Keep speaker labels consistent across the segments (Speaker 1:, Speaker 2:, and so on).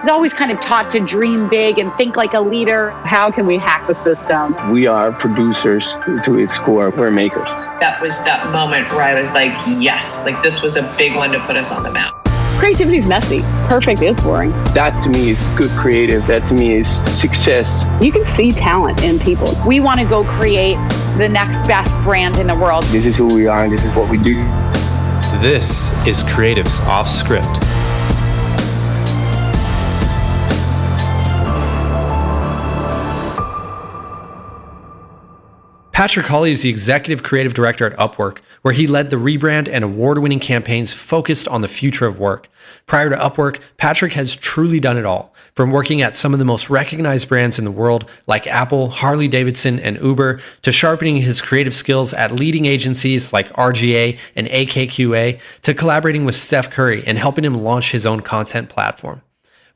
Speaker 1: was always kind of taught to dream big and think like a leader. How can we hack the system?
Speaker 2: We are producers to its core. We're makers.
Speaker 3: That was that moment where I was like, yes, like this was a big one to put us on the map.
Speaker 1: Creativity is messy. Perfect is boring.
Speaker 2: That to me is good creative. That to me is success.
Speaker 1: You can see talent in people. We want to go create the next best brand in the world.
Speaker 2: This is who we are and this is what we do.
Speaker 4: This is Creatives Off Script. Patrick Hawley is the Executive Creative Director at Upwork, where he led the rebrand and award-winning campaigns focused on the future of work. Prior to Upwork, Patrick has truly done it all, from working at some of the most recognized brands in the world like Apple, Harley-Davidson, and Uber, to sharpening his creative skills at leading agencies like RGA and AKQA, to collaborating with Steph Curry and helping him launch his own content platform.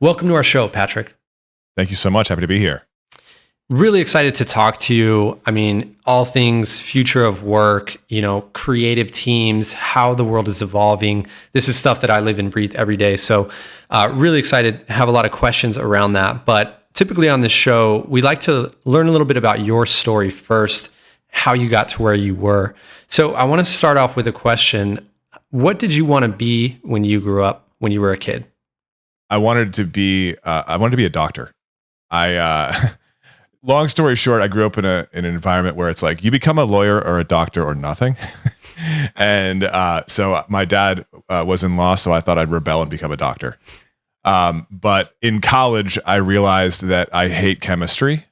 Speaker 4: Welcome to our show, Patrick.
Speaker 5: Thank you so much. Happy to be here.
Speaker 4: Really excited to talk to you. I mean, all things future of work, creative teams, how the world is evolving. This is stuff that I live and breathe every day. So really excited to have a lot of questions around that. But typically on this show, we like to learn a little bit about your story first, how you got to where you were. So I want to start off with a question. What did you want to be when you grew up, when you were a kid?
Speaker 5: I wanted to be a doctor. Long story short, I grew up in an environment where it's like you become a lawyer or a doctor or nothing. And so my dad was in law, so I thought I'd rebel and become a doctor. But in college, I realized that I hate chemistry.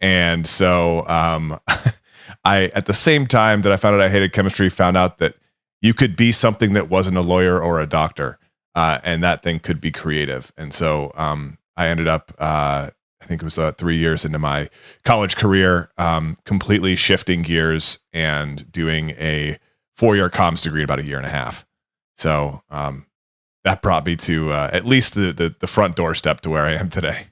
Speaker 5: And so I, at the same time that I found out I hated chemistry, found out that you could be something that wasn't a lawyer or a doctor. And that thing could be creative. And so I ended up... I think it was 3 years into my college career, completely shifting gears and doing a 4-year comms degree in about 1.5 years. So that brought me to at least the front doorstep to where I am today.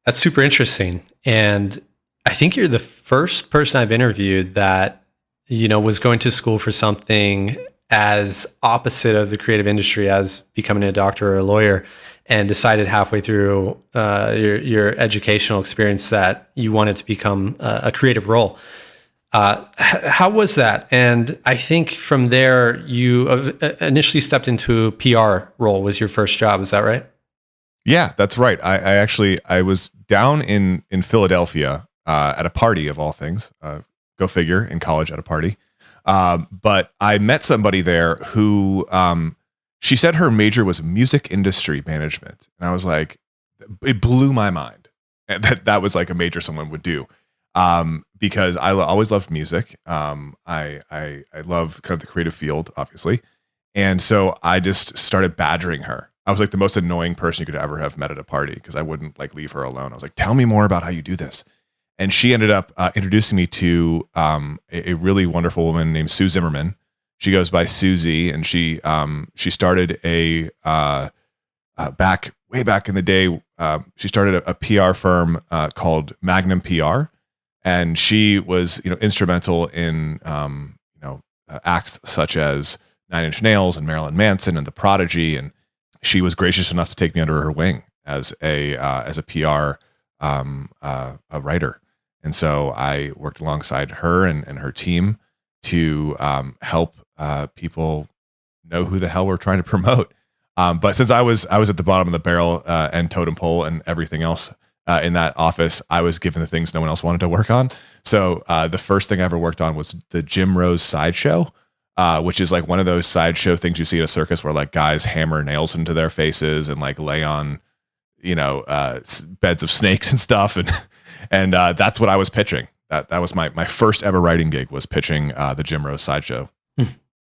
Speaker 4: That's super interesting. And I think you're the first person I've interviewed that, was going to school for something as opposite of the creative industry as becoming a doctor or a lawyer, and decided halfway through your educational experience that you wanted to become a creative role. How was that? And I think from there, you initially stepped into a PR role was your first job. Is that right?
Speaker 5: Yeah, that's right. I was down in Philadelphia at a party of all things. Go figure, in college at a party. But I met somebody there who... she said her major was music industry management. And I was like, it blew my mind. And that was like a major someone would do. Because I always loved music. I love kind of the creative field, obviously. And so I just started badgering her. I was like the most annoying person you could ever have met at a party because I wouldn't like leave her alone. I was like, tell me more about how you do this. And she ended up introducing me to a really wonderful woman named Sue Zimmerman. She goes by Susie, and she started way back in the day. She started a PR firm called Magnum PR, and she was instrumental in acts such as Nine Inch Nails and Marilyn Manson and The Prodigy, and she was gracious enough to take me under her wing as a PR a writer, and so I worked alongside her and her team to help people know who the hell we're trying to promote. But since I was at the bottom of the barrel and totem pole and everything else in that office, I was given the things no one else wanted to work on. So the first thing I ever worked on was the Jim Rose sideshow, which is like one of those sideshow things you see at a circus where like guys hammer nails into their faces and like lay on, beds of snakes and stuff. And that's what I was pitching. That was my first ever writing gig, was pitching the Jim Rose sideshow.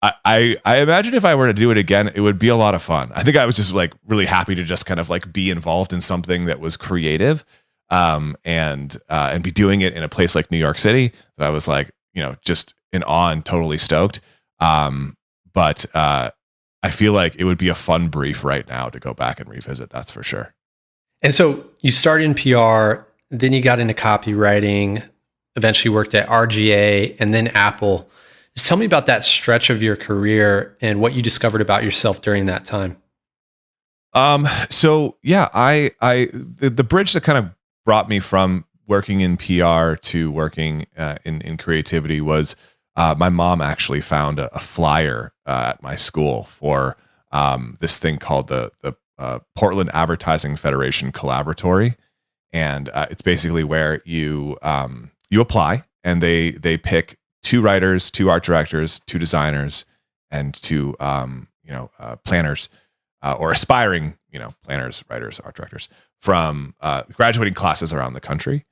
Speaker 5: I imagine if I were to do it again, it would be a lot of fun. I think I was just like really happy to just kind of like be involved in something that was creative, and be doing it in a place like New York City that I was like, just in awe and totally stoked. But I feel like it would be a fun brief right now to go back and revisit. That's for sure.
Speaker 4: And so you started in PR, then you got into copywriting, eventually worked at RGA and then Apple. Just tell me about that stretch of your career and what you discovered about yourself during that time.
Speaker 5: So yeah, the bridge that kind of brought me from working in PR to working in creativity was my mom actually found a flyer at my school for this thing called the Portland Advertising Federation Collaboratory, and it's basically where you apply and they pick 2 writers, 2 art directors, 2 designers, and 2 planners. Or aspiring, planners, writers, art directors from graduating classes around the country.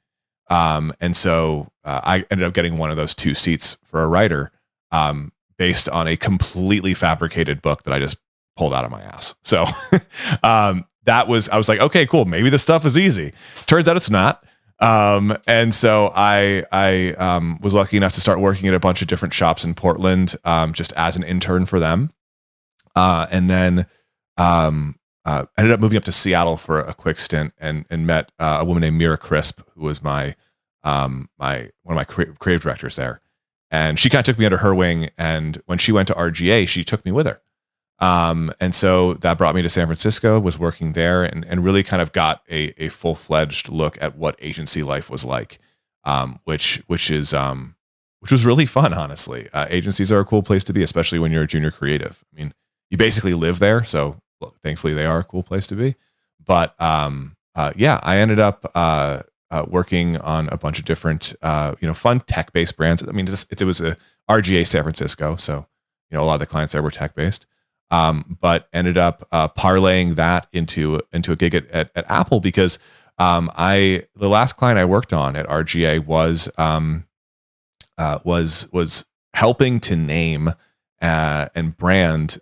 Speaker 5: And so I ended up getting one of those 2 seats for a writer based on a completely fabricated book that I just pulled out of my ass. So I was like, okay, cool. Maybe this stuff is easy. Turns out it's not. And so I was lucky enough to start working at a bunch of different shops in Portland just as an intern for them. And then ended up moving up to Seattle for a quick stint and met a woman named Mira Crisp, who was one of my creative directors there. And she kind of took me under her wing. And when she went to RGA, she took me with her. And so that brought me to San Francisco, was working there and really kind of got a full-fledged look at what agency life was like, which was really fun, honestly. Agencies are a cool place to be, especially when you're a junior creative. I mean, you basically live there, so thankfully they are a cool place to be. But yeah, I ended up working on a bunch of different fun tech-based brands. I mean, it was a RGA San Francisco, so a lot of the clients there were tech-based. But ended up parlaying that into a gig at Apple because the last client I worked on at RGA was helping to name and brand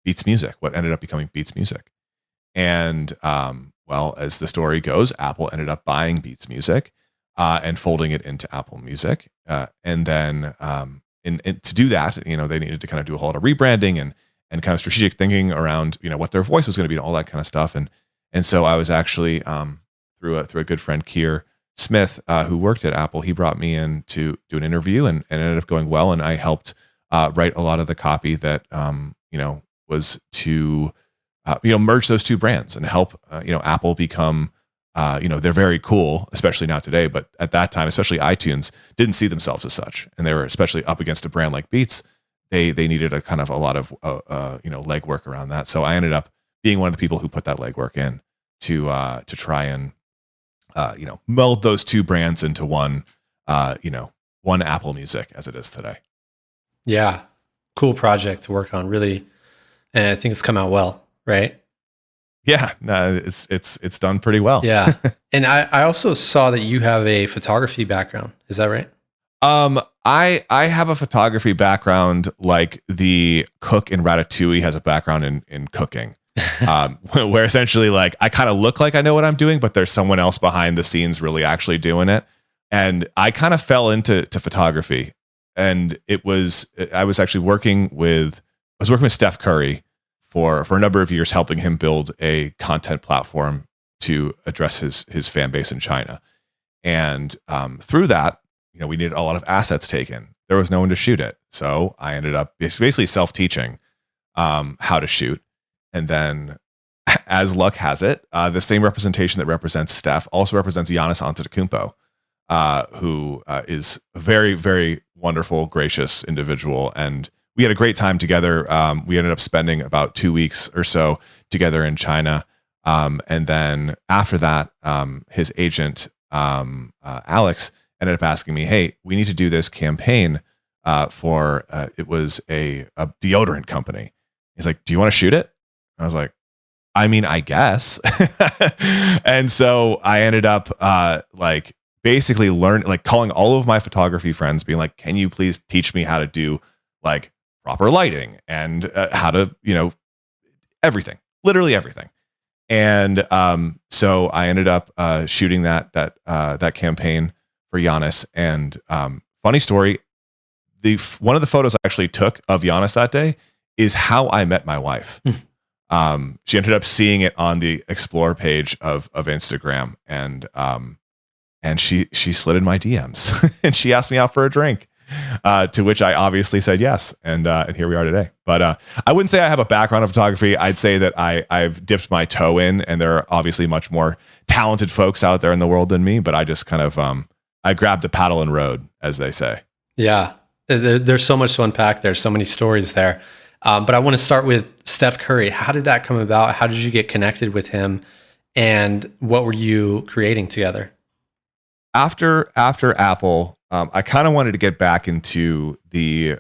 Speaker 5: Beats Music, what ended up becoming Beats Music. And well, as the story goes, Apple ended up buying Beats Music and folding it into Apple Music. And then to do that, they needed to kind of do a whole lot of rebranding and kind of strategic thinking around, what their voice was going to be and all that kind of stuff. And so I was actually through a good friend, Keir Smith, who worked at Apple, he brought me in to do an interview and ended up going well. And I helped write a lot of the copy that, was to, merge those 2 brands and help, Apple become, they're very cool, especially now today. But at that time, especially iTunes didn't see themselves as such. And they were especially up against a brand like Beats. They needed a lot of, legwork around that. So I ended up being one of the people who put that legwork in to try and, meld those 2 brands into one Apple Music as it is today.
Speaker 4: Yeah. Cool project to work on, really. And I think it's come out well, right?
Speaker 5: Yeah, no, it's done pretty well.
Speaker 4: Yeah. And I also saw that you have a photography background. Is that right?
Speaker 5: I have a photography background like the cook in Ratatouille has a background in cooking. Where essentially like I kind of look like I know what I'm doing, but there's someone else behind the scenes really actually doing it. And I kind of fell into photography. And I was actually working with Steph Curry for a number of years, helping him build a content platform to address his fan base in China. And through that, we needed a lot of assets taken. There was no one to shoot it. So I ended up basically self-teaching how to shoot. And then as luck has it, the same representation that represents Steph also represents Giannis Antetokounmpo, who is a very, very wonderful, gracious individual. And we had a great time together. We ended up spending about 2 weeks or so together in China. And then after that, his agent, Alex, ended up asking me, hey, we need to do this campaign for, it was a deodorant company. He's like, do you want to shoot it? I was like, I mean, I guess. And so I ended up basically calling all of my photography friends, being like, can you please teach me how to do like proper lighting and how to, everything, literally everything. And so I ended up shooting that campaign for Giannis. And funny story, one of the photos I actually took of Giannis that day is how I met my wife. She ended up seeing it on the explore page of Instagram, and she slid in my DMs and she asked me out for a drink. To which I obviously said yes, and here we are today. But I wouldn't say I have a background of photography. I'd say that I've dipped my toe in, and there are obviously much more talented folks out there in the world than me. But I just kind of I grabbed a paddle and rode, as they say.
Speaker 4: Yeah, there's so much to unpack. There's so many stories there. But I want to start with Steph Curry. How did that come about? How did you get connected with him? And what were you creating together?
Speaker 5: After Apple, I kind of wanted to get back into the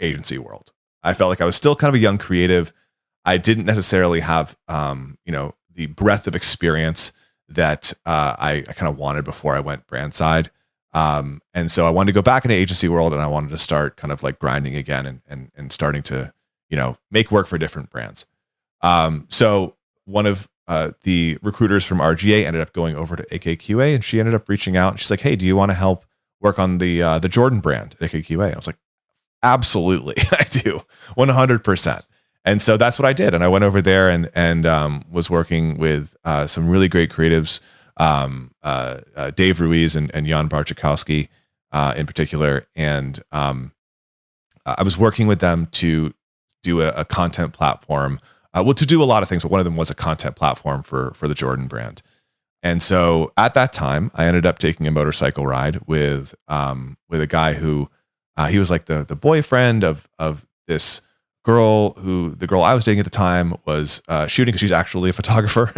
Speaker 5: agency world. I felt like I was still kind of a young creative. I didn't necessarily have the breadth of experience that I kind of wanted before I went brand side. And so I wanted to go back into agency world, and I wanted to start kind of like grinding again and starting to, make work for different brands. So one of the recruiters from RGA ended up going over to AKQA, and she ended up reaching out, and she's like, "Hey, do you want to help work on the Jordan brand at AKQA?" I was like, "Absolutely, I do, 100%." And so that's what I did. And I went over there and was working with some really great creatives, Dave Ruiz and Jan Barczykowski in particular. And I was working with them to do a content platform. To do a lot of things, but one of them was a content platform for the Jordan brand. And so at that time, I ended up taking a motorcycle ride with a guy who he was like the boyfriend of this girl who the girl I was dating at the time was shooting, because she's actually a photographer.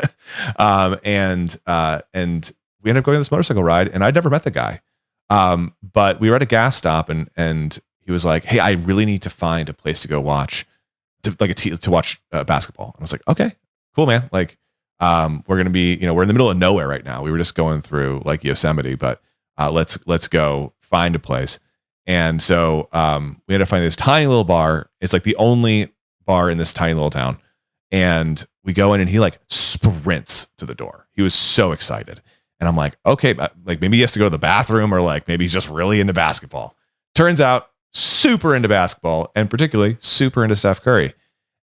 Speaker 5: And we ended up going on this motorcycle ride, and I'd never met the guy. But we were at a gas stop, and he was like, "Hey, I really need to find a place to go watch to watch basketball." And I was like, "Okay, cool, man. Like, we're going to be, we're in the middle of nowhere right now. We were just going through like Yosemite, but let's go find a place." And so we ended up finding this tiny little bar. It's like the only bar in this tiny little town. And we go in, and he like sprints to the door. He was so excited. And I'm like, okay, like maybe he has to go to the bathroom, or like maybe he's just really into basketball. Turns out super into basketball, and particularly super into Steph Curry.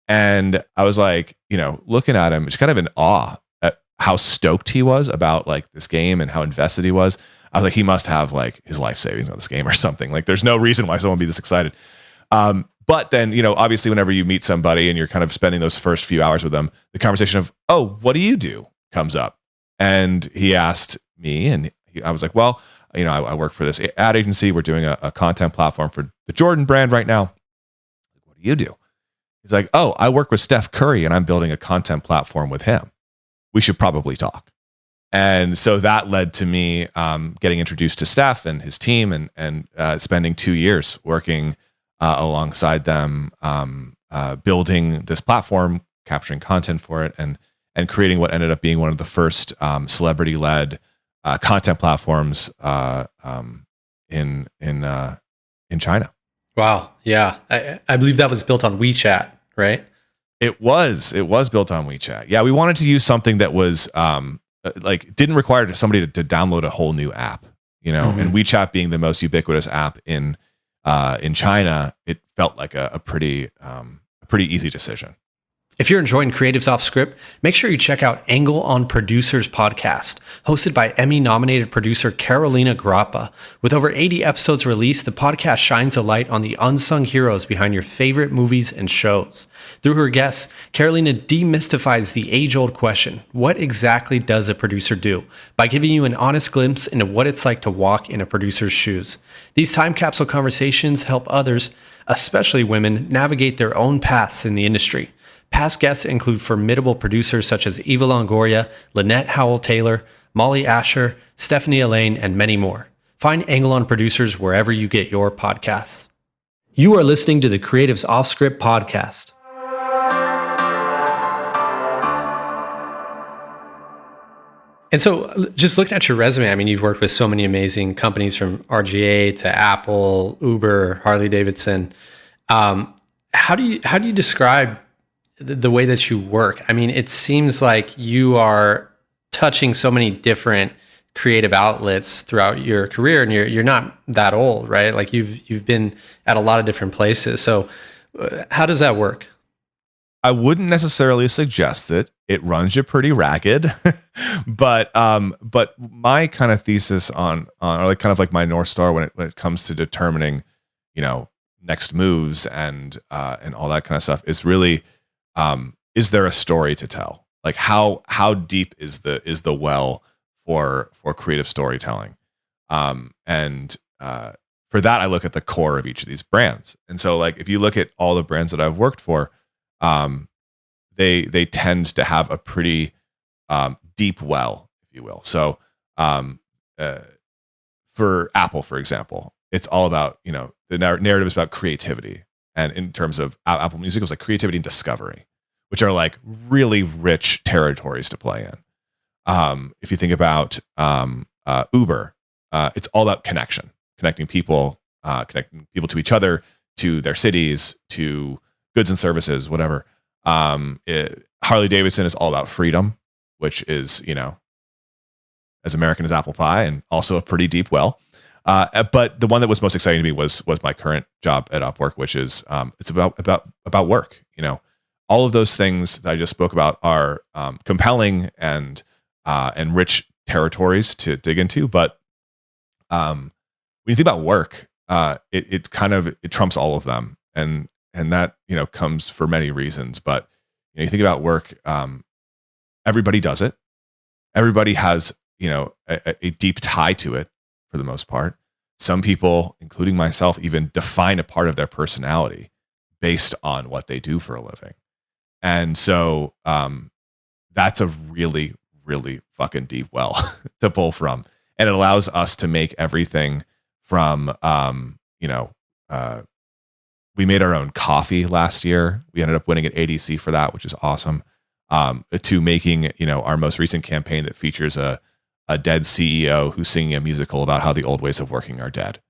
Speaker 5: And I was like, looking at him, just kind of in awe at how stoked he was about like this game and how invested he was. I was like, he must have like his life savings on this game or something. Like, there's no reason why someone would be this excited. But then, obviously whenever you meet somebody and you're kind of spending those first few hours with them, the conversation of, "Oh, what do you do?" comes up. And he asked me, and I was like, "Well, I work for this ad agency. We're doing a content platform for the Jordan brand right now." "What do you do?" He's like, "Oh, I work with Steph Curry, and I'm building a content platform with him. We should probably talk." And so that led to me getting introduced to Steph and his team, and spending 2 years working alongside them, building this platform, capturing content for it, and creating what ended up being one of the first celebrity-led content platforms in China.
Speaker 4: Wow. Yeah. I believe that was built on WeChat, right?
Speaker 5: It was built on WeChat. Yeah. We wanted to use something that was like didn't require somebody to download a whole new app,
Speaker 4: Mm-hmm.
Speaker 5: And WeChat being the most ubiquitous app in China, it felt like a pretty easy decision.
Speaker 4: If you're enjoying Creatives Off Script, make sure you check out Angle on Producers podcast, hosted by Emmy-nominated producer Carolina Grappa. With over 80 episodes released, the podcast shines a light on the unsung heroes behind your favorite movies and shows. Through her guests, Carolina demystifies the age-old question, what exactly does a producer do? By giving you an honest glimpse into what it's like to walk in a producer's shoes. These time capsule conversations help others, especially women, navigate their own paths in the industry. Past guests include formidable producers such as Eva Longoria, Lynette Howell-Taylor, Molly Asher, Stephanie Elaine, and many more. Find Angle on Producers wherever you get your podcasts. You are listening to the Creatives Off Script podcast. And so just looking at your resume, I mean, you've worked with so many amazing companies from RGA to Apple, Uber, Harley Davidson. How do you describe the way that you work? I mean, it seems like you are touching so many different creative outlets throughout your career, and you're not that old, right? Like you've been at a lot of different places. So how does that work?
Speaker 5: I wouldn't necessarily suggest it. It runs you pretty ragged, but my kind of thesis on or like kind of like my North Star when it comes to determining, next moves and all that kind of stuff is really, is there a story to tell? Like how deep is the well for creative storytelling? And for that, I look at the core of each of these brands. And so like, if you look at all the brands that I've worked for, they tend to have a pretty deep well, if you will. So for Apple, for example, it's all about, the narrative is about creativity. And in terms of Apple Music, it was like creativity and discovery, which are like really rich territories to play in. If you think about Uber, it's all about connecting people to each other, to their cities, to goods and services, whatever. Harley Davidson is all about freedom, which is, as American as apple pie and also a pretty deep well. But the one that was most exciting to me was my current job at Upwork, which is it's about work. All of those things that I just spoke about are compelling and rich territories to dig into. But when you think about work, it trumps all of them, and that comes for many reasons. But you think about work, everybody does it. Everybody has a deep tie to it for the most part. Some people, including myself, even define a part of their personality based on what they do for a living. And so that's a really, really fucking deep well to pull from. And it allows us to make everything from, we made our own coffee last year. We ended up winning an ADC for that, which is awesome. To making, our most recent campaign that features a dead CEO who's singing a musical about how the old ways of working are dead.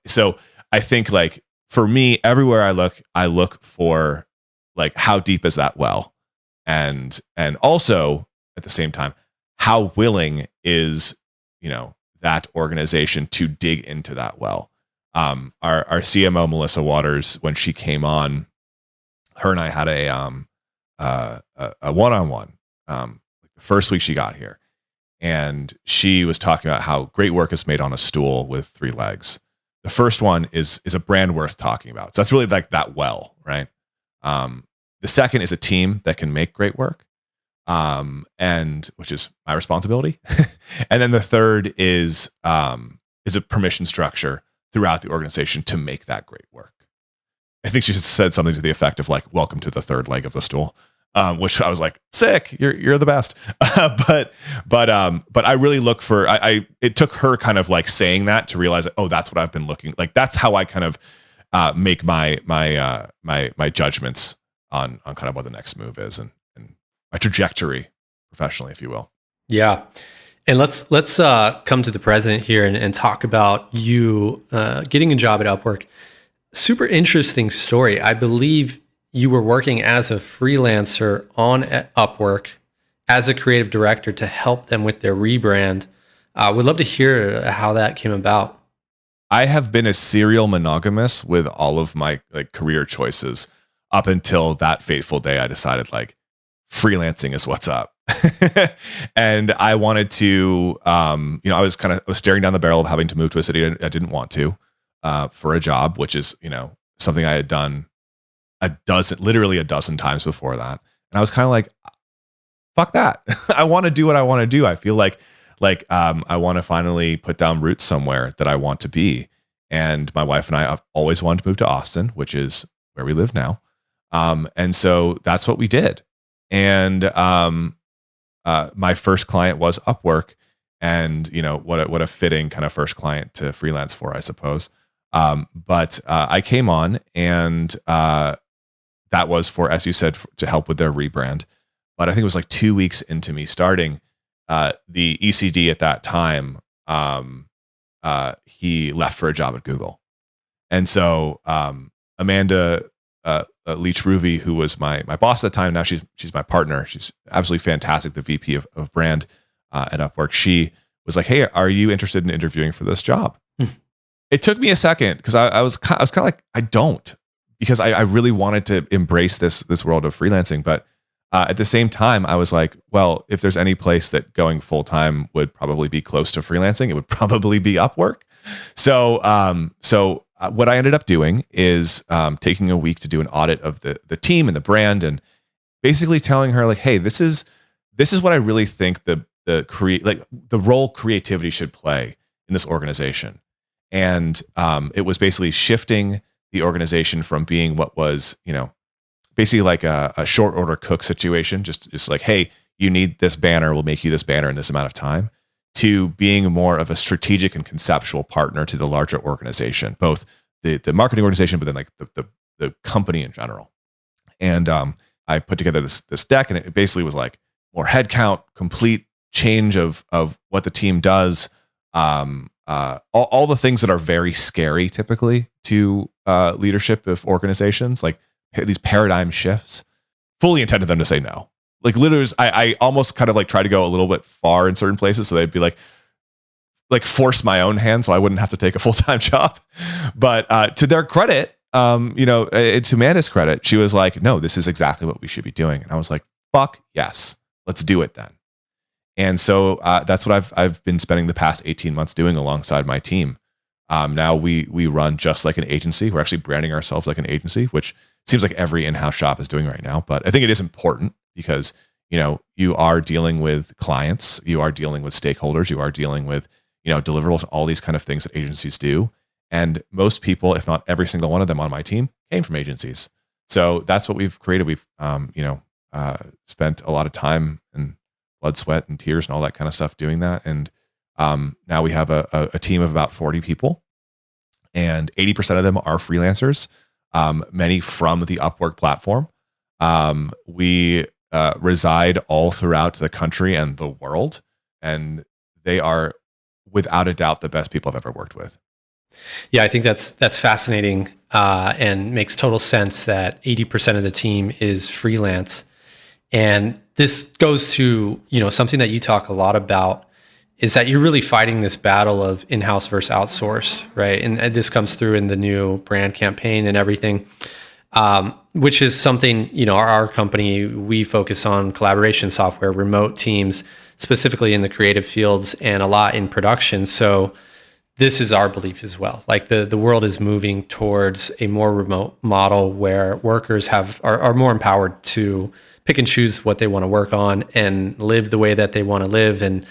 Speaker 5: So I think like for me, everywhere I look for like how deep is that well, and also at the same time, how willing is that organization to dig into that well. Our CMO Melissa Waters, when she came on, her and I had a one-on-one the first week she got here, and she was talking about how great work is made on a stool with 3 legs. The first one is a brand worth talking about. So that's really like that well, right? The second is a team that can make great work, and which is my responsibility. And then the third is a permission structure throughout the organization to make that great work. I think she just said something to the effect of like, welcome to the third leg of the stool, which I was like, sick, you're the best. But I really look for, it took her kind of like saying that to realize that, oh, that's what I've been looking like. That's how I kind of make my judgments on kind of what the next move is and my trajectory professionally, if you will.
Speaker 4: Yeah. And let's come to the present here and talk about you getting a job at Upwork. Super interesting story. I believe you were working as a freelancer on Upwork as a creative director to help them with their rebrand. Would love to hear how that came about.
Speaker 5: I have been a serial monogamous with all of my like career choices up until that fateful day I decided like freelancing is what's up. And I wanted to, I was staring down the barrel of having to move to a city I didn't want to, for a job, which is, something I had done literally a dozen times before that. And I was kind of like, fuck that. I want to do what I want to do. I feel like I want to finally put down roots somewhere that I want to be. And my wife and I have always wanted to move to Austin, which is where we live now. And so that's what we did. And my first client was Upwork, and what a fitting kind of first client to freelance for, I suppose. But I came on, and that was for, as you said, to help with their rebrand. But I think it was like 2 weeks into me starting, the ECD at that time, he left for a job at Google. And so Amanda Leach Ruby, who was my boss at the time, now she's my partner. She's absolutely fantastic, the VP of brand at Upwork. She was like, "Hey, are you interested in interviewing for this job?" It took me a second because I was kind of like, I don't, because I really wanted to embrace this world of freelancing. But at the same time, I was like, well, if there's any place that going full time would probably be close to freelancing, it would probably be Upwork. So what I ended up doing is taking a week to do an audit of the team and the brand, and basically telling her like, hey, this is what I really think the role creativity should play in this organization. And it was basically shifting the organization from being what was, basically like a short order cook situation, just like, hey, you need this banner, we'll make you this banner in this amount of time, to being more of a strategic and conceptual partner to the larger organization, both the marketing organization, but then like the company in general. And I put together this deck, and it basically was like more headcount, complete change of what the team does, all the things that are very scary typically to leadership of organizations, like these paradigm shifts. Fully intended them to say no. Like literally, I almost kind of like try to go a little bit far in certain places, so they'd be like force my own hand, so I wouldn't have to take a full-time job. But to their credit, to Amanda's credit, she was like, no, this is exactly what we should be doing. And I was like, fuck yes, let's do it then. And so that's what I've been spending the past 18 months doing alongside my team. Now we run just like an agency. We're actually branding ourselves like an agency, which seems like every in-house shop is doing right now. But I think it is important because, you are dealing with clients, you are dealing with stakeholders, you are dealing with, deliverables, all these kind of things that agencies do. And most people, if not every single one of them on my team, came from agencies. So that's what we've created. We've, spent a lot of time and blood, sweat, and tears and all that kind of stuff doing that. And now we have a team of about 40 people, and 80% of them are freelancers, many from the Upwork platform. We reside all throughout the country and the world, and they are without a doubt the best people I've ever worked with.
Speaker 4: Yeah, I think that's fascinating and makes total sense that 80% of the team is freelance. And this goes to, something that you talk a lot about, is that you're really fighting this battle of in-house versus outsourced, right? And this comes through in the new brand campaign and everything, which is something, our company, we focus on collaboration software, remote teams, specifically in the creative fields and a lot in production. So this is our belief as well. Like the world is moving towards a more remote model where workers are more empowered to pick and choose what they want to work on and live the way that they want to live and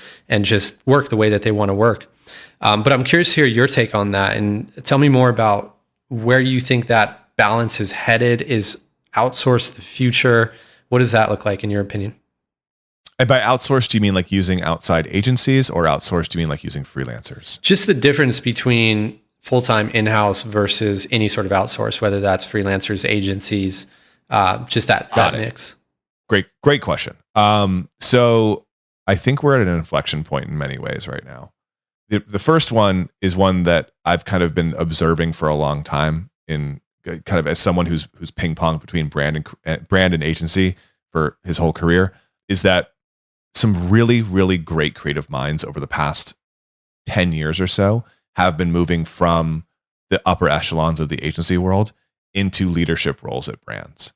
Speaker 4: just work the way that they want to work. But I'm curious to hear your take on that, and tell me more about where you think that balance is headed. Is outsource the future? What does that look like in your opinion?
Speaker 5: And by outsourced, do you mean like using outside agencies, or outsourced, do you mean like using freelancers? Just
Speaker 4: the difference between full-time in-house versus any sort of outsource, whether that's freelancers, agencies, just that mix.
Speaker 5: Great question. So I think we're at an inflection point in many ways right now. The first one is one that I've kind of been observing for a long time, in kind of as someone who's ping ponged between brand and agency for his whole career, is that some really, really great creative minds over the past 10 years or so have been moving from the upper echelons of the agency world into leadership roles at brands.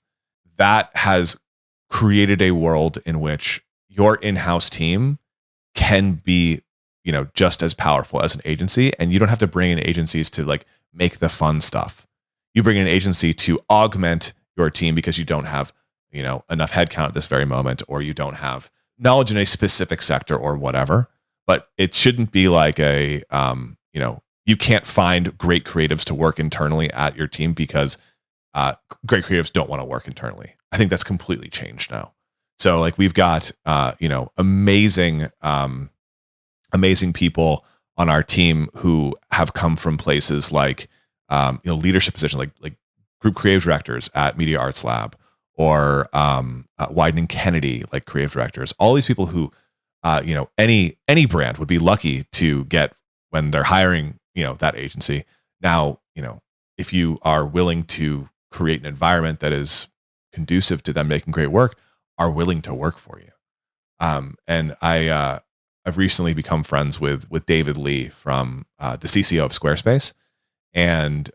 Speaker 5: That has created a world in which your in-house team can be, just as powerful as an agency, and you don't have to bring in agencies to like make the fun stuff. You bring in an agency to augment your team because you don't have, enough headcount at this very moment, or you don't have knowledge in a specific sector or whatever. But it shouldn't be like you can't find great creatives to work internally at your team because great creatives don't want to work internally. I think that's completely changed now. So like we've got amazing people on our team who have come from places like leadership positions, like group creative directors at Media Arts Lab, or Wieden & Kennedy, like creative directors. All these people who any brand would be lucky to get when they're hiring that agency. Now if you are willing to create an environment that is conducive to them making great work, are willing to work for you. And I've recently become friends with David Lee from the CCO of Squarespace. and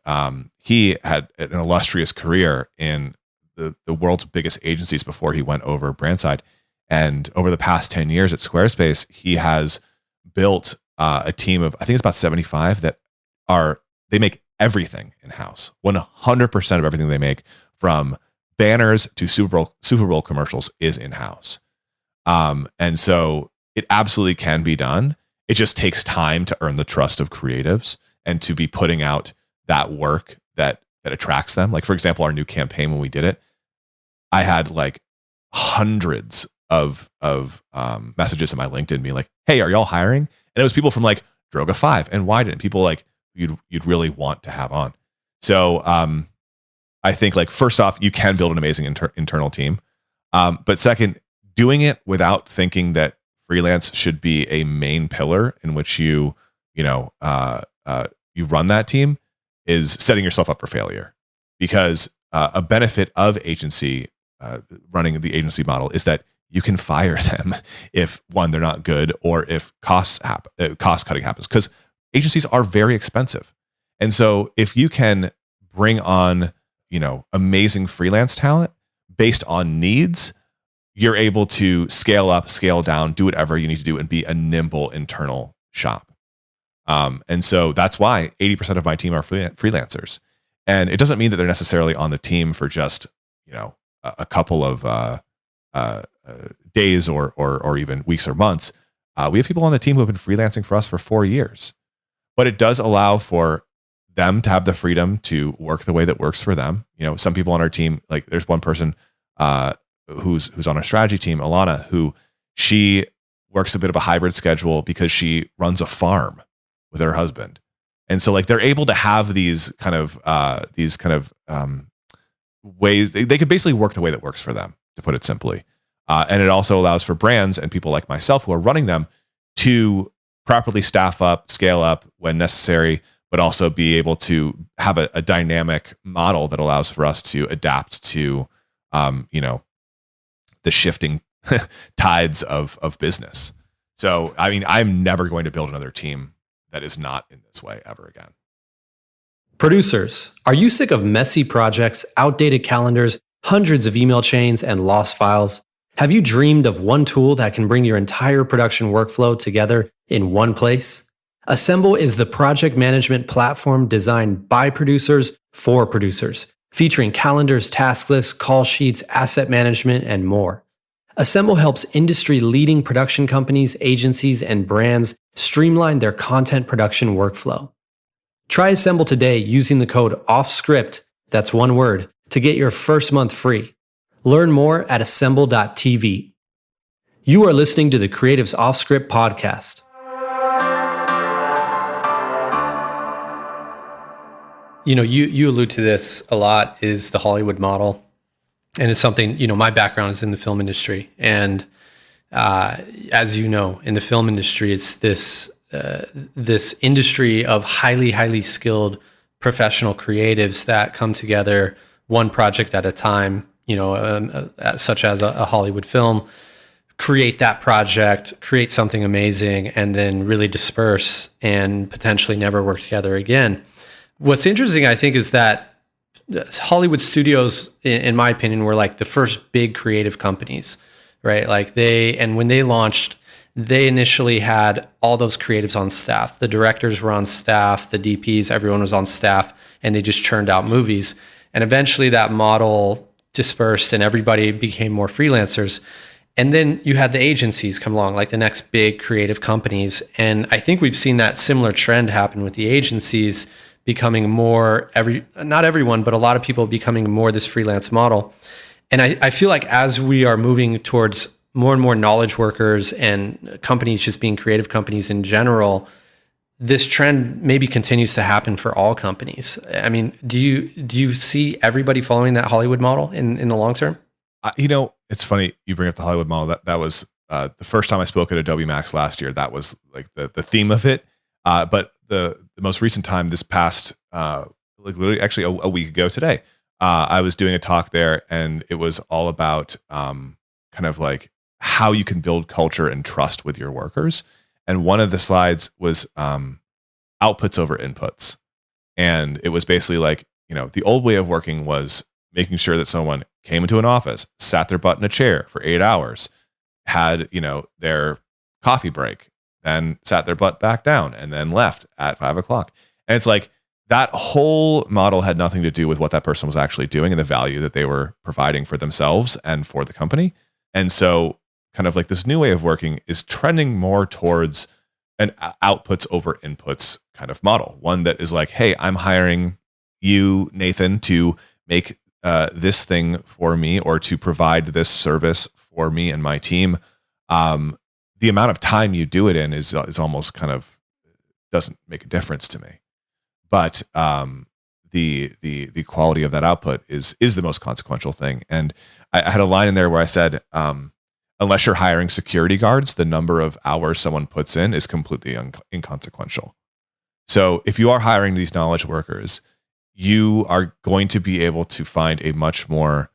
Speaker 5: he had an illustrious career in the world's biggest agencies before he went over brand side. And over the past 10 years at Squarespace, he has built a team of, I think it's about 75 that they make everything in-house. 100% of everything they make, from banners to Super Bowl commercials, is in-house. And so it absolutely can be done. It just takes time to earn the trust of creatives and to be putting out that work that attracts them. Like, for example, our new campaign, when we did it, I had like hundreds of messages in my LinkedIn being like, "Hey, are y'all hiring?" And it was people from like Droga 5 and Wyden, people like you'd really want to have on. So I think, like, first off, you can build an amazing internal team. But second, doing it without thinking that freelance should be a main pillar in which you run that team is setting yourself up for failure. Because a benefit of agency, running the agency model, is that you can fire them if, one, they're not good, or if cost cutting happens, because agencies are very expensive. And so if you can bring on, amazing freelance talent based on needs, you're able to scale up, scale down, do whatever you need to do, and be a nimble internal shop. And so that's why 80% of my team are freelancers. And it doesn't mean that they're necessarily on the team for just, a couple of days or even weeks or months. We have people on the team who have been freelancing for us for 4 years. But it does allow for them to have the freedom to work the way that works for them. Some people on our team, like there's one person who's on our strategy team, Alana, who she works a bit of a hybrid schedule because she runs a farm with her husband. And so, like, they're able to have these kind of ways. They could basically work the way that works for them, to put it simply. And it also allows for brands and people like myself who are running them to properly staff up, scale up when necessary, but also be able to have a dynamic model that allows for us to adapt to, the shifting tides of business. So, I mean, I'm never going to build another team that is not in this way ever again.
Speaker 4: Producers, are you sick of messy projects, outdated calendars, hundreds of email chains, and lost files? Have you dreamed of one tool that can bring your entire production workflow together in one place? Assemble is the project management platform designed by producers for producers, featuring calendars, task lists, call sheets, asset management, and more. Assemble helps industry-leading production companies, agencies, and brands streamline their content production workflow. Try Assemble today using the code OFFSCRIPT, that's one word, to get your first month free. Learn more at assemble.tv. You are listening to the Creatives Off Script podcast. You allude to this a lot, is the Hollywood model. And it's something, my background is in the film industry. And as you know, in the film industry, it's this industry of highly, highly skilled professional creatives that come together one project at a time, such as a Hollywood film, create that project, create something amazing, and then really disperse and potentially never work together again. What's interesting, I think, is that Hollywood studios, in my opinion, were like the first big creative companies, right? Like when they launched, they initially had all those creatives on staff. The directors were on staff, the DPs, everyone was on staff, and they just churned out movies. And eventually that model dispersed and everybody became more freelancers. And then you had the agencies come along, like the next big creative companies. And I think we've seen that similar trend happen with the agencies becoming more, not everyone, but a lot of people becoming more this freelance model. And I feel like as we are moving towards more and more knowledge workers and companies just being creative companies in general, this trend maybe continues to happen for all companies. I mean, do you see everybody following that Hollywood model in the long term?
Speaker 5: It's funny you bring up the Hollywood model. That was the first time I spoke at Adobe Max last year. That was like the theme of it. But the most recent time, this past literally actually a week ago today, I was doing a talk there, and it was all about kind of like how you can build culture and trust with your workers. And one of the slides was outputs over inputs. And it was basically like, the old way of working was making sure that someone came into an office, sat their butt in a chair for 8 hours, had, their coffee break, then sat their butt back down and then left at 5 o'clock. And it's like that whole model had nothing to do with what that person was actually doing and the value that they were providing for themselves and for the company. And so kind of like this new way of working is trending more towards an outputs over inputs kind of model. One that is like, hey, I'm hiring you, Nathan, to make this thing for me or to provide this service for me and my team. The amount of time you do it in is almost kind of doesn't make a difference to me. But the quality of that output is the most consequential thing. And I had a line in there where I said, unless you're hiring security guards, the number of hours someone puts in is completely inconsequential. So if you are hiring these knowledge workers, you are going to be able to find a much more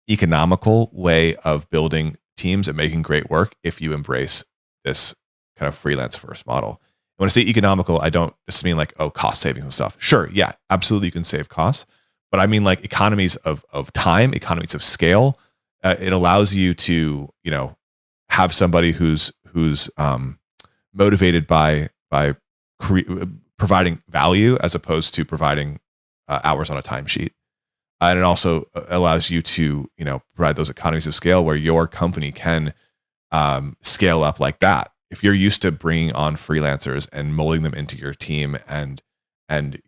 Speaker 5: economical way of building teams and making great work if you embrace this kind of freelance first model. When I say economical, I don't just mean like, cost savings and stuff. Sure, yeah, absolutely, you can save costs, but I mean like economies of time, economies of scale. It allows you to, have somebody who's motivated by providing value as opposed to providing hours on a timesheet. And it also allows you to, provide those economies of scale where your company can scale up like that. If you're used to bringing on freelancers and molding them into your team, and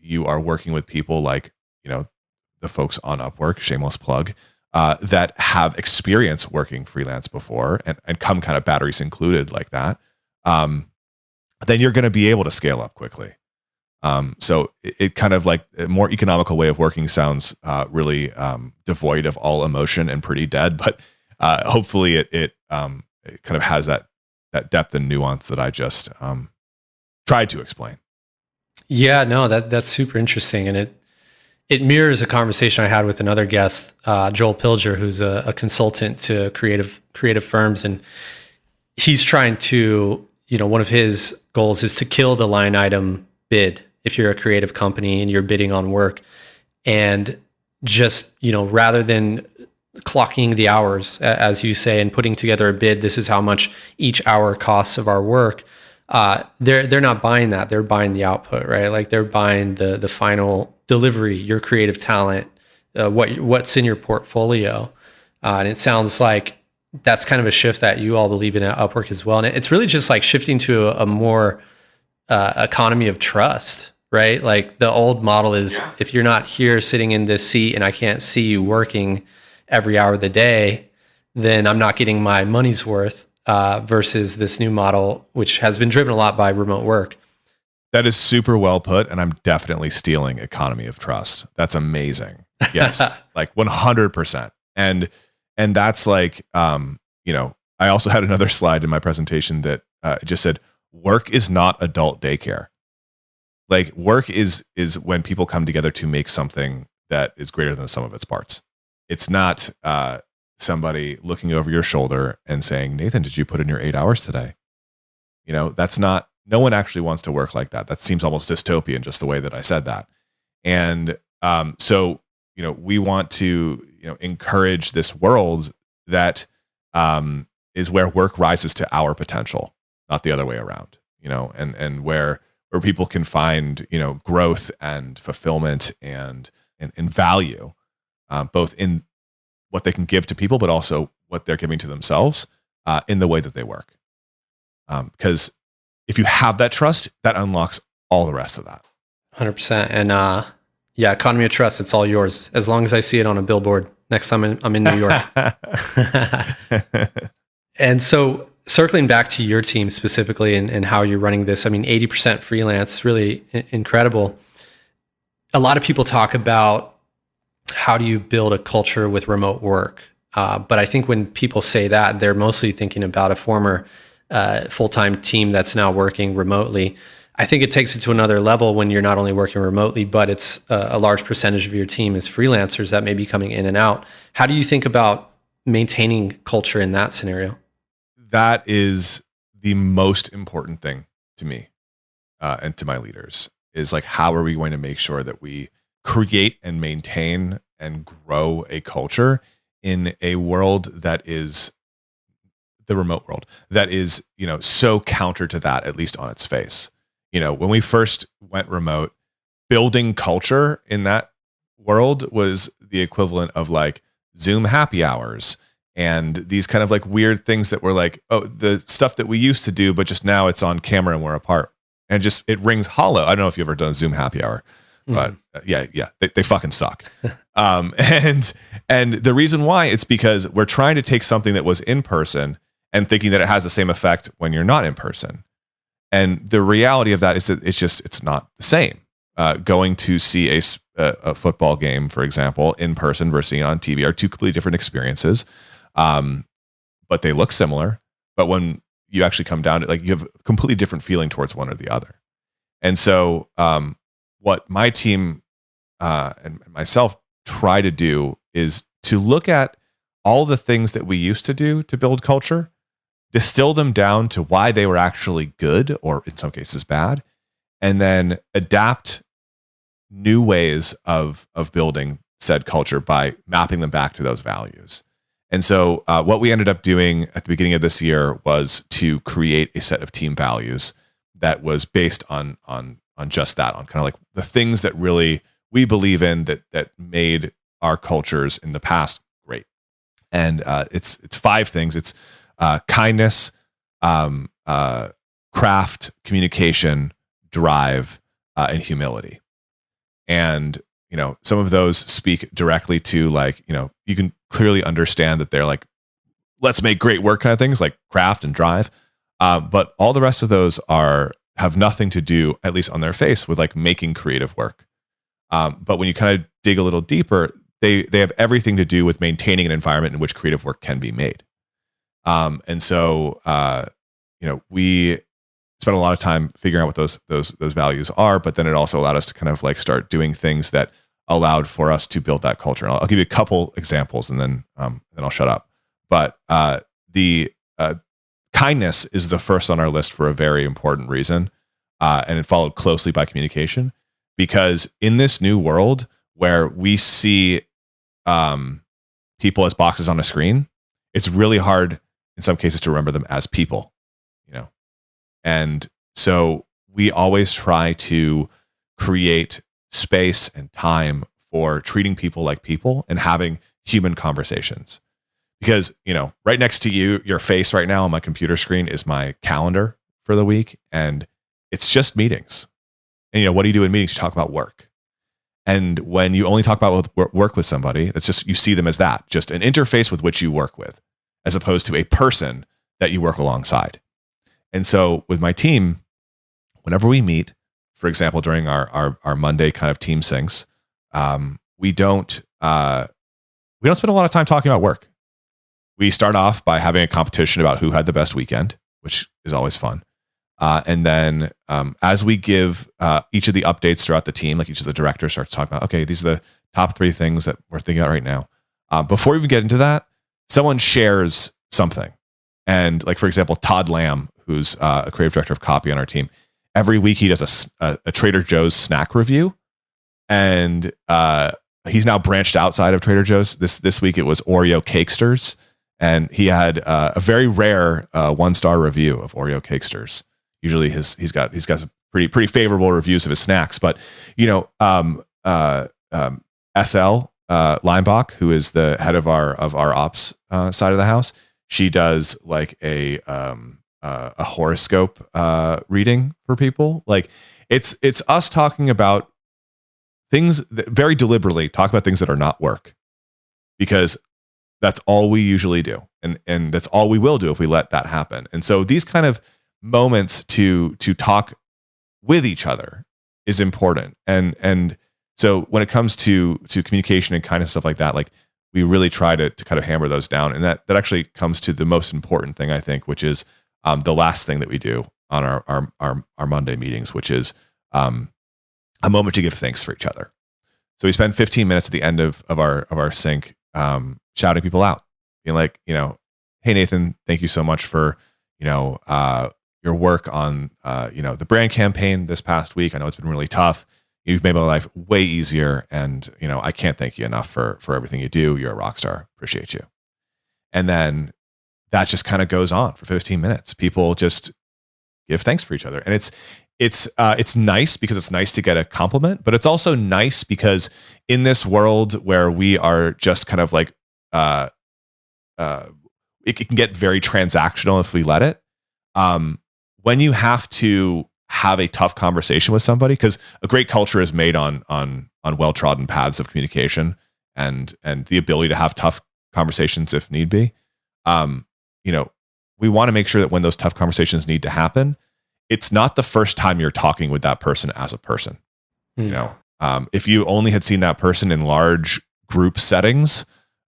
Speaker 5: you are working with people like, the folks on Upwork, shameless plug, that have experience working freelance before and come kind of batteries included like that, then you're going to be able to scale up quickly. So it kind of like a more economical way of working sounds really devoid of all emotion and pretty dead, but hopefully it kind of has that depth and nuance that I just tried to explain.
Speaker 4: Yeah, no, that's super interesting. And it mirrors a conversation I had with another guest, Joel Pilger, who's a consultant to creative firms. And he's trying to, one of his goals is to kill the line item bid if you're a creative company and you're bidding on work. And just, rather than clocking the hours, as you say, and putting together a bid, this is how much each hour costs of our work. They're not buying that. They're buying the output, right? Like they're buying the final delivery, your creative talent, what's in your portfolio. And it sounds like that's kind of a shift that you all believe in at Upwork as well. And it's really just like shifting to a more economy of trust, right? Like the old model is if you're not here sitting in this seat and I can't see you working every hour of the day, then I'm not getting my money's worth, versus this new model, which has been driven a lot by remote work.
Speaker 5: That is super well put. And I'm definitely stealing economy of trust. That's amazing. Yes. Like 100%. And that's like, I also had another slide in my presentation that just said, work is not adult daycare. Like work is when people come together to make something that is greater than the sum of its parts. It's not somebody looking over your shoulder and saying, Nathan, did you put in your 8 hours today? That's not, no one actually wants to work like that. That seems almost dystopian, just the way that I said that. And so, we want to, encourage this world that is where work rises to our potential, not the other way around, and where people can find, growth and fulfillment and value, both in what they can give to people, but also what they're giving to themselves in the way that they work. Because if you have that trust, that unlocks all the rest of that.
Speaker 4: 100%. And economy of trust, it's all yours. As long as I see it on a billboard next time I'm in New York. And so circling back to your team specifically and how you're running this, 80% freelance, really incredible. A lot of people talk about how do you build a culture with remote work? But I think when people say that, they're mostly thinking about a former full-time team that's now working remotely. I think it takes it to another level when you're not only working remotely, but it's a large percentage of your team is freelancers that may be coming in and out. How do you think about maintaining culture in that scenario?
Speaker 5: That is the most important thing to me and to my leaders. is like, how are we going to make sure that we create and maintain and grow a culture in a world that is the remote world, that is, so counter to that, at least on its face. When we first went remote, building culture in that world was the equivalent of like Zoom happy hours and these kind of like weird things that were like, oh, the stuff that we used to do, but just now it's on camera and we're apart, and just it rings hollow. I don't know if you've ever done Zoom happy hour, but yeah, they fucking suck. And the reason why, it's because we're trying to take something that was in person and thinking that it has the same effect when you're not in person. And the reality of that is that it's not the same. Going to see a football game, for example, in person versus seeing it on TV are two completely different experiences. But they look similar. But when you actually come down to, like, you have a completely different feeling towards one or the other. And so what my team and myself try to do is to look at all the things that we used to do to build culture, distill them down to why they were actually good, or in some cases bad, and then adapt new ways of building said culture by mapping them back to those values. And so what we ended up doing at the beginning of this year was to create a set of team values that was based on just that, on kind of like the things that really we believe in, that made our cultures in the past great. And it's 5 things. It's kindness, craft, communication, drive, and humility. And, some of those speak directly to, like, you can clearly understand that they're like, let's make great work kind of things, like craft and drive. But all the rest of those have nothing to do, at least on their face, with like making creative work. But when you kind of dig a little deeper, they have everything to do with maintaining an environment in which creative work can be made. And so, we spent a lot of time figuring out what those values are, but then it also allowed us to kind of like start doing things that allowed for us to build that culture. And I'll give you a couple examples, and then I'll shut up. But the kindness is the first on our list for a very important reason, and it followed closely by communication, because in this new world where we see people as boxes on a screen, it's really hard in some cases to remember them as people. And so we always try to create space and time for treating people like people and having human conversations. Because, right next to your face right now on my computer screen is my calendar for the week, and it's just meetings. And, what do you do in meetings? You talk about work. And when you only talk about work with somebody, it's just, you see them as that, just an interface with which you work with, as opposed to a person that you work alongside. And so with my team, whenever we meet, for example, during our Monday kind of team syncs, we don't spend a lot of time talking about work. We start off by having a competition about who had the best weekend, which is always fun. And then as we give each of the updates throughout the team, like each of the directors starts talking about, okay, these are the top 3 things that we're thinking about right now. Before we even get into that, someone shares something. And like, for example, Todd Lamb, who's a creative director of copy on our team, every week he does a Trader Joe's snack review. And he's now branched outside of Trader Joe's. This week it was Oreo Cakesters. And he had a very rare 1-star review of Oreo Cakesters. Usually he's got some pretty favorable reviews of his snacks. But, SL Leinbach, who is the head of our ops side of the house, she does like a horoscope reading for people. Like it's us talking about things that very deliberately talk about things that are not work, because that's all we usually do, and that's all we will do if we let that happen. And so these kind of moments to talk with each other is important. And so when it comes to communication and kind of stuff like that, like we really try to kind of hammer those down. And that actually comes to the most important thing, I think, which is the last thing that we do on our Monday meetings, which is a moment to give thanks for each other. So we spend 15 minutes at the end of our sync shouting people out, being like, hey, Nathan, thank you so much for, your work on the brand campaign this past week. I know it's been really tough. You've made my life way easier, and I can't thank you enough for everything you do. You're a rock star. Appreciate you. And then that just kind of goes on for 15 minutes. People just give thanks for each other, and it's nice because it's nice to get a compliment, but it's also nice because in this world where we are just kind of like it can get very transactional if we let it. When you have to have a tough conversation with somebody, because a great culture is made on well-trodden paths of communication and the ability to have tough conversations if need be. We want to make sure that when those tough conversations need to happen, it's not the first time you're talking with that person as a person. If you only had seen that person in large group settings,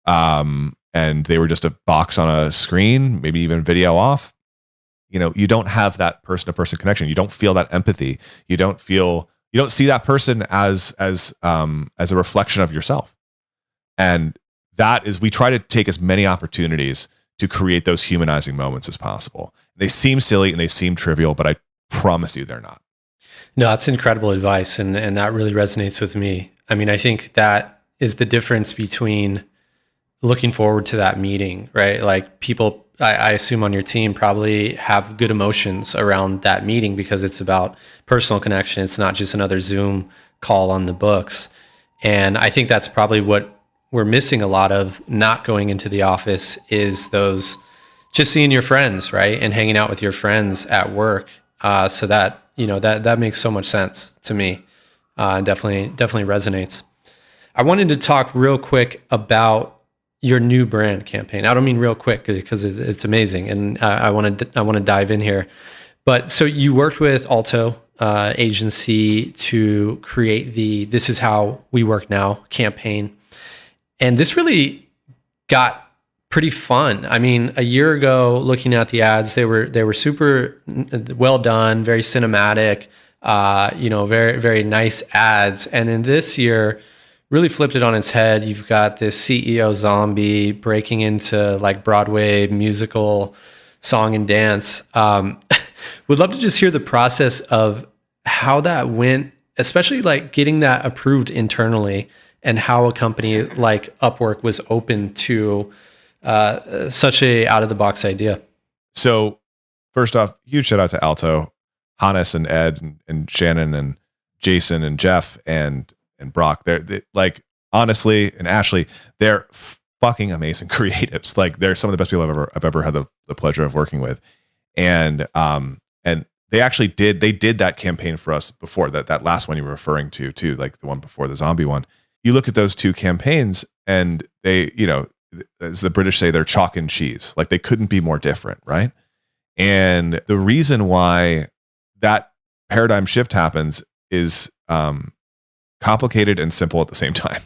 Speaker 5: and they were just a box on a screen, maybe even video off, you don't have that person-to-person connection. You don't feel that empathy. You don't see that person as a reflection of yourself. And that is, we try to take as many opportunities to create those humanizing moments as possible. They seem silly and they seem trivial, but I promise you they're not.
Speaker 4: No, that's incredible advice. And that really resonates with me. I mean, I think that is the difference between looking forward to that meeting, right? Like people, I assume on your team probably have good emotions around that meeting because it's about personal connection. It's not just another Zoom call on the books. And I think that's probably what we're missing a lot of not going into the office is those just seeing your friends, right? And hanging out with your friends at work. So that, that makes so much sense to me. Definitely resonates. I wanted to talk real quick about your new brand campaign. I don't mean real quick because it's amazing, and I want to dive in here. But so you worked with Alto agency to create the "This Is How We Work Now" campaign, and this really got pretty fun. I mean, a year ago, looking at the ads, they were super well done, very cinematic, very very nice ads, and then this year really flipped it on its head. You've got this CEO zombie breaking into like Broadway musical song and dance. Would love to just hear the process of how that went, especially like getting that approved internally and how a company like Upwork was open to such a out of the box idea.
Speaker 5: So first off, huge shout out to Alto, Hannes and Ed and Shannon and Jason and Jeff and Brock. They're like, honestly, and Ashley, they're fucking amazing creatives. Like they're some of the best people I've ever had the pleasure of working with. And they actually did that campaign for us before that last one you were referring to too, like the one before the zombie one. You look at those two campaigns and they, as the British say, they're chalk and cheese. Like they couldn't be more different. Right. And the reason why that paradigm shift happens is, complicated and simple at the same time.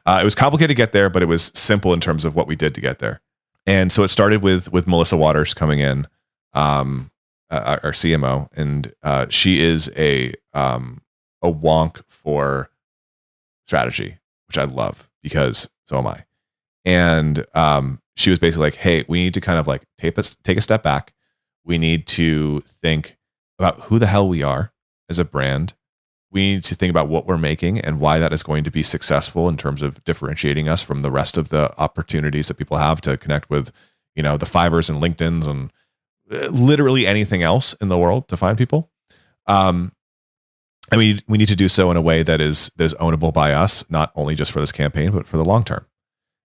Speaker 5: It was complicated to get there, but it was simple in terms of what we did to get there. And so it started with Melissa Waters coming in, our CMO, and she is a wonk for strategy, which I love because so am I. And she was basically like, "Hey, we need to kind of like take a step back. We need to think about who the hell we are as a brand. We need to think about what we're making and why that is going to be successful in terms of differentiating us from the rest of the opportunities that people have to connect with, the Fivers and LinkedIn's and literally anything else in the world to find people. And we need to do so in a way that is ownable by us, not only just for this campaign, but for the long term.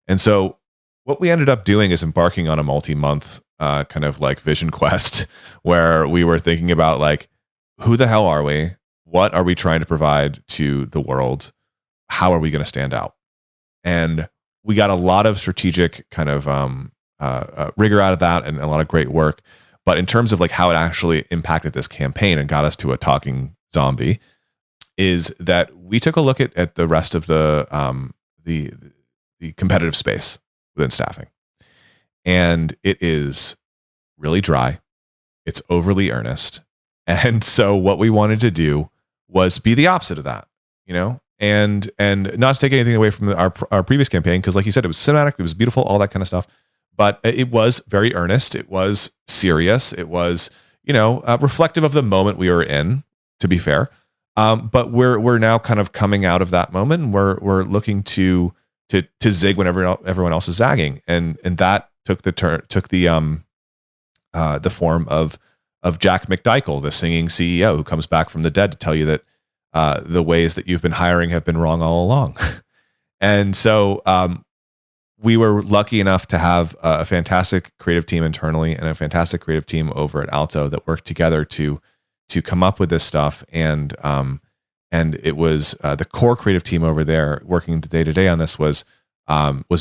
Speaker 5: And so what we ended up doing is embarking on a multi-month kind of like vision quest where we were thinking about like, who the hell are we? What are we trying to provide to the world? How are we going to stand out? And we got a lot of strategic kind of rigor out of that and a lot of great work. But in terms of like how it actually impacted this campaign and got us to a talking zombie, is that we took a look at the rest of the competitive space within staffing, and it is really dry. It's overly earnest, and so what we wanted to do was be the opposite of that, and not to take anything away from our previous campaign, because like you said, it was cinematic, it was beautiful, all that kind of stuff. But it was very earnest. It was serious. It was, reflective of the moment we were in, to be fair. But we're now kind of coming out of that moment, and we're looking to zig when everyone else is zagging, and that took the form of Jack McDykel, the singing CEO who comes back from the dead to tell you that the ways that you've been hiring have been wrong all along. And so we were lucky enough to have a fantastic creative team internally and a fantastic creative team over at Alto that worked together to come up with this stuff. And it was the core creative team over there working day to day on this was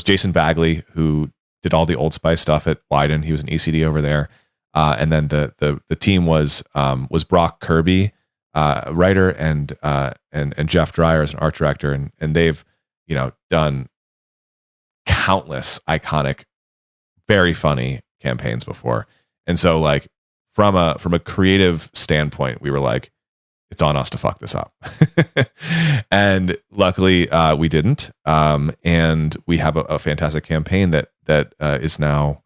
Speaker 5: Jason Bagley, who did all the Old Spice stuff at Wyden. He was an ECD over there. And then the team was Brock Kirby, writer, and Jeff Dreyer as an art director, and they've done countless iconic, very funny campaigns before. And so like from a creative standpoint, we were like, it's on us to fuck this up. And luckily we didn't. And we have a fantastic campaign that is now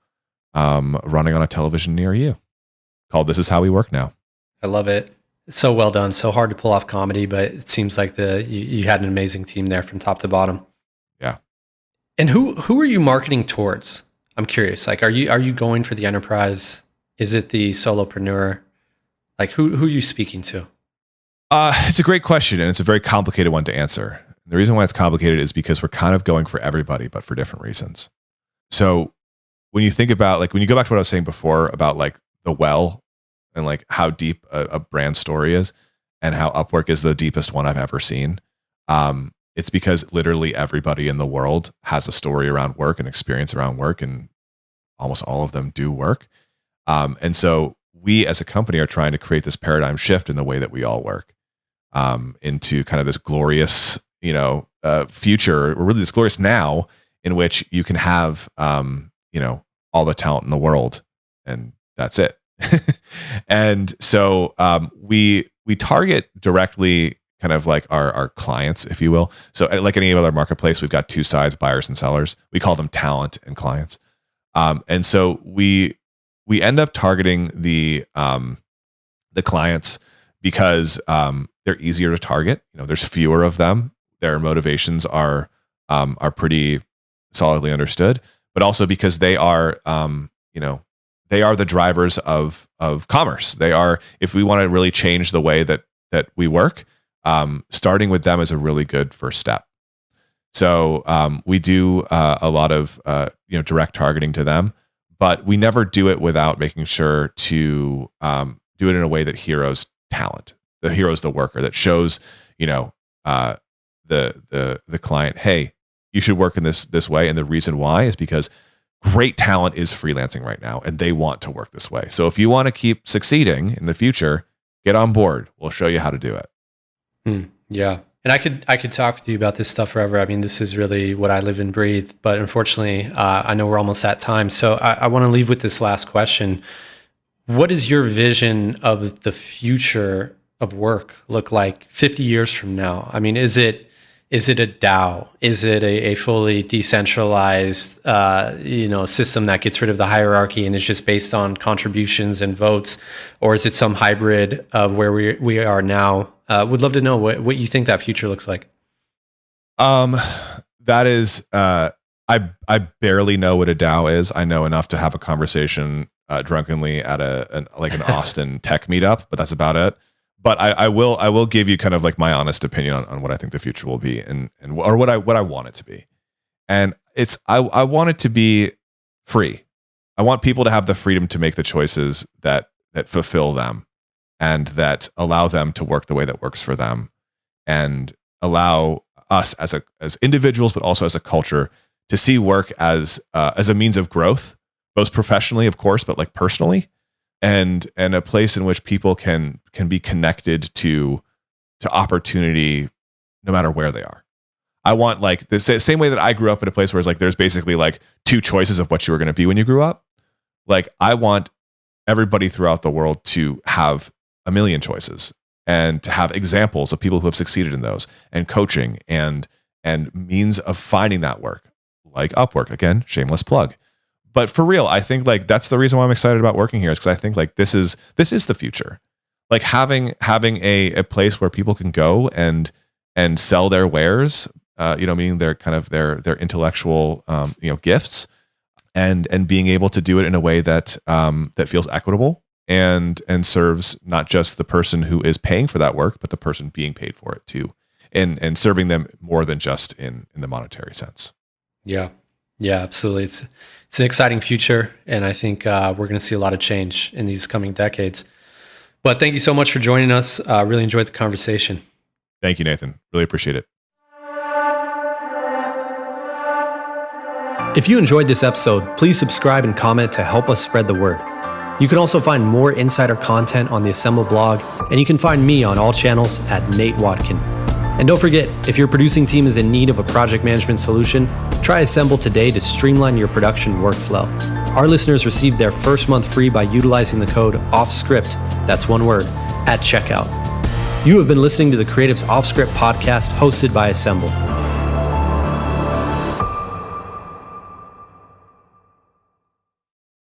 Speaker 5: running on a television near you called This Is How We Work Now.
Speaker 4: I love it. So well done. So hard to pull off comedy, but it seems like you had an amazing team there from top to bottom.
Speaker 5: Yeah.
Speaker 4: And who are you marketing towards? I'm curious. Like, are you going for the enterprise? Is it the solopreneur? Like, who are you speaking to?
Speaker 5: It's a great question, and it's a very complicated one to answer. The reason why it's complicated is because we're kind of going for everybody, but for different reasons. So when you think about, like, when you go back to what I was saying before about like the well and like how deep a brand story is and how Upwork is the deepest one I've ever seen, it's because literally everybody in the world has a story around work and experience around work, and almost all of them do work. And so we as a company are trying to create this paradigm shift in the way that we all work, into kind of this glorious, future, or really this glorious now, in which you can have, all the talent in the world, and that's it. And so we target directly kind of like our clients, if you will. So like any other marketplace, we've got two sides, buyers and sellers. We call them talent and clients. And so we end up targeting the clients because they're easier to target. There's fewer of them. Their motivations are pretty solidly understood, but also because they are, they are the drivers of commerce. They are, if we want to really change the way that we work, starting with them is a really good first step. So we do a lot of direct targeting to them, but we never do it without making sure to do it in a way that heroes talent, that heroes the worker, that shows the client, hey, you should work in this way, and the reason why is because great talent is freelancing right now, and they want to work this way. So if you want to keep succeeding in the future, get on board. We'll show you how to do it.
Speaker 4: Yeah. And I could talk to you about this stuff forever. I mean, this is really what I live and breathe. But unfortunately, I know we're almost at time. So I want to leave with this last question. What is your vision of the future of work look like 50 years from now? I mean, is it a DAO? Is it a fully decentralized system that gets rid of the hierarchy and is just based on contributions and votes? Or is it some hybrid of where we are now? Would love to know what you think that future looks like.
Speaker 5: That is, I barely know what a DAO is. I know enough to have a conversation drunkenly at an Austin tech meetup, but that's about it. But I will give you kind of like my honest opinion on what I think the future will be and or what I want it to be. And it's I want it to be free. I want people to have the freedom to make the choices that fulfill them and that allow them to work the way that works for them, and allow us as individuals, but also as a culture, to see work as a means of growth, both professionally, of course, but like personally, and a place in which people can be connected to opportunity no matter where they are. I want like the same way that I grew up in a place where it's like there's basically like two choices of what you were going to be when you grew up. Like I want everybody throughout the world to have a million choices and to have examples of people who have succeeded in those, and coaching and means of finding that work, like Upwork, again, shameless plug. but for real, I think like that's the reason why I'm excited about working here, is because I think like this is the future. Like having a place where people can go and sell their wares, meaning their kind of their intellectual gifts, and being able to do it in a way that that feels equitable and serves not just the person who is paying for that work, but the person being paid for it too, and serving them more than just in the monetary sense.
Speaker 4: Yeah, absolutely. It's an exciting future, and I think we're going to see a lot of change in these coming decades. But thank you so much for joining us. Really enjoyed the conversation.
Speaker 5: Thank you, Nathan. Really appreciate it.
Speaker 4: If you enjoyed this episode, please subscribe and comment to help us spread the word. You can also find more insider content on the Assemble blog, and you can find me on all channels at Nate Watkin. And don't forget, if your producing team is in need of a project management solution, try Assemble today to streamline your production workflow. Our listeners received their first month free by utilizing the code OFFSCRIPT, that's one word, at checkout. You have been listening to the Creatives Off Script podcast hosted by Assemble.